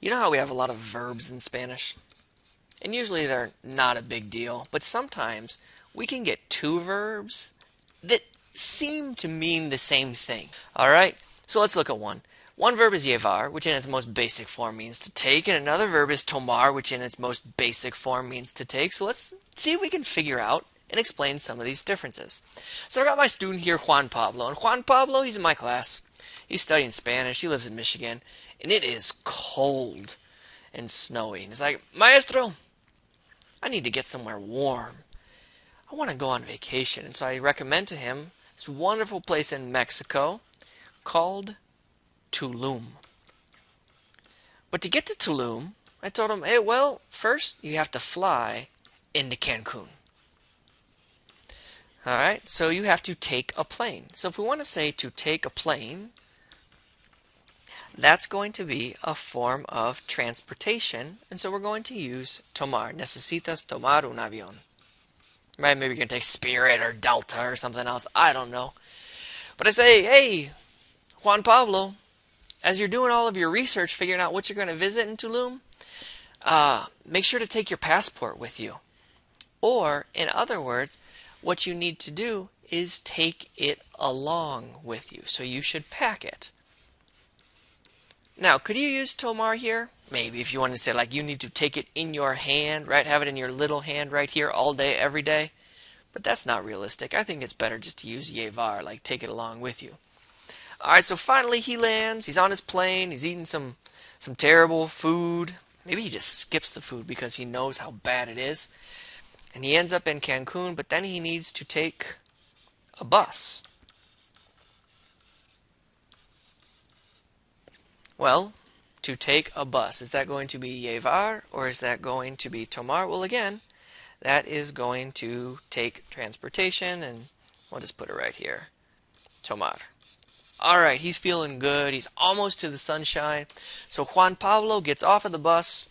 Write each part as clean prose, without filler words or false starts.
You know how we have a lot of verbs in Spanish? And usually they're not a big deal, but sometimes we can get two verbs that seem to mean the same thing. Alright, so let's look at one. One verb is llevar, which in its most basic form means to take, and another verb is tomar, which in its most basic form means to take. So let's see if we can figure out and explain some of these differences. So I got my student here, Juan Pablo, and Juan Pablo, he's in my class. He's studying Spanish, he lives in Michigan, and it is cold and snowy. And he's like, Maestro, I need to get somewhere warm. I want to go on vacation. And so I recommend to him this wonderful place in Mexico called Tulum. But to get to Tulum, I told him, hey, well, first you have to fly into Cancun. Alright, so you have to take a plane. So if we want to say to take a plane, that's going to be a form of transportation, and so we're going to use tomar. Necesitas tomar un avión. Right, maybe you're going to take Spirit or Delta or something else. I don't know. But I say, hey, Juan Pablo, as you're doing all of your research, figuring out what you're going to visit in Tulum, make sure to take your passport with you. Or, in other words, what you need to do is take it along with you. So you should pack it. Now, could you use tomar here? Maybe if you want to say like you need to take it in your hand, right? Have it in your little hand right here all day, every day. But that's not realistic. I think it's better just to use llevar, like take it along with you. Alright, so finally he lands. He's on his plane. He's eating some terrible food. Maybe he just skips the food because he knows how bad it is. And he ends up in Cancun, but then he needs to take a bus. Well, to take a bus, is that going to be llevar or is that going to be tomar? Well, again, that is going to take transportation, and we'll just put it right here. Tomar. Alright, he's feeling good. He's almost to the sunshine. So Juan Pablo gets off of the bus,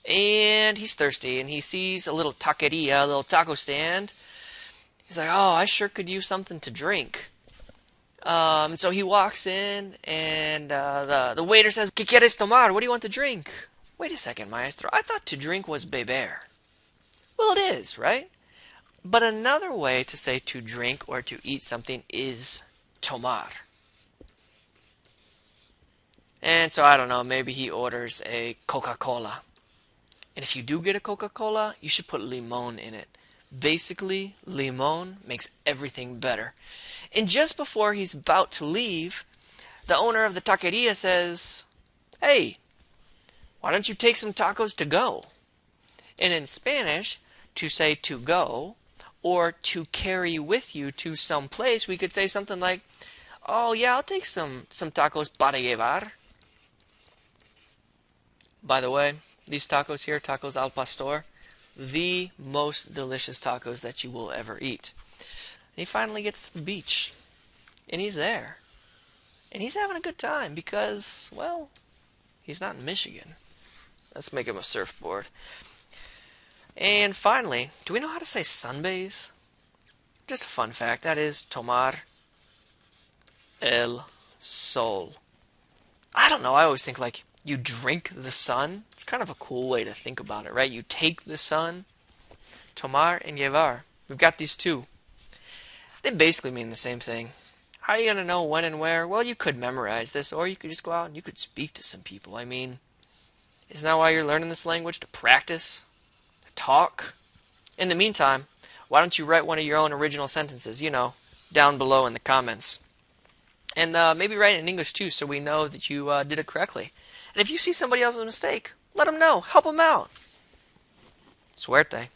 and he's thirsty, and he sees a little taqueria, a little taco stand. He's like, oh, I sure could use something to drink. And so he walks in, and the waiter says, ¿Qué quieres tomar? What do you want to drink? Wait a second, maestro. I thought to drink was beber. Well, it is, right? But another way to say to drink or to eat something is tomar. And so, I don't know, maybe he orders a Coca-Cola. And if you do get a Coca-Cola, you should put limon in it. Basically, limon makes everything better. And just before he's about to leave, the owner of the taqueria says, hey, why don't you take some tacos to go? And in Spanish, to say to go or to carry with you to some place, we could say something like, oh yeah, I'll take some tacos para llevar. By the way, these tacos here, tacos al pastor, the most delicious tacos that you will ever eat. And he finally gets to the beach, and he's there. And he's having a good time because, well, he's not in Michigan. Let's make him a surfboard. And finally, do we know how to say sunbathe? Just a fun fact, that is tomar el sol. I don't know, I always think like you drink the sun. It's kind of a cool way to think about it, right? You take the sun. Tomar and llevar. We've got these two. They basically mean the same thing. How are you going to know when and where? Well, you could memorize this, or you could just go out and you could speak to some people. I mean, isn't that why you're learning this language? To practice? To talk? In the meantime, why don't you write one of your own original sentences, you know, down below in the comments. And maybe write it in English too, so we know that you did it correctly. And if you see somebody else's mistake, let them know. Help them out. Suerte.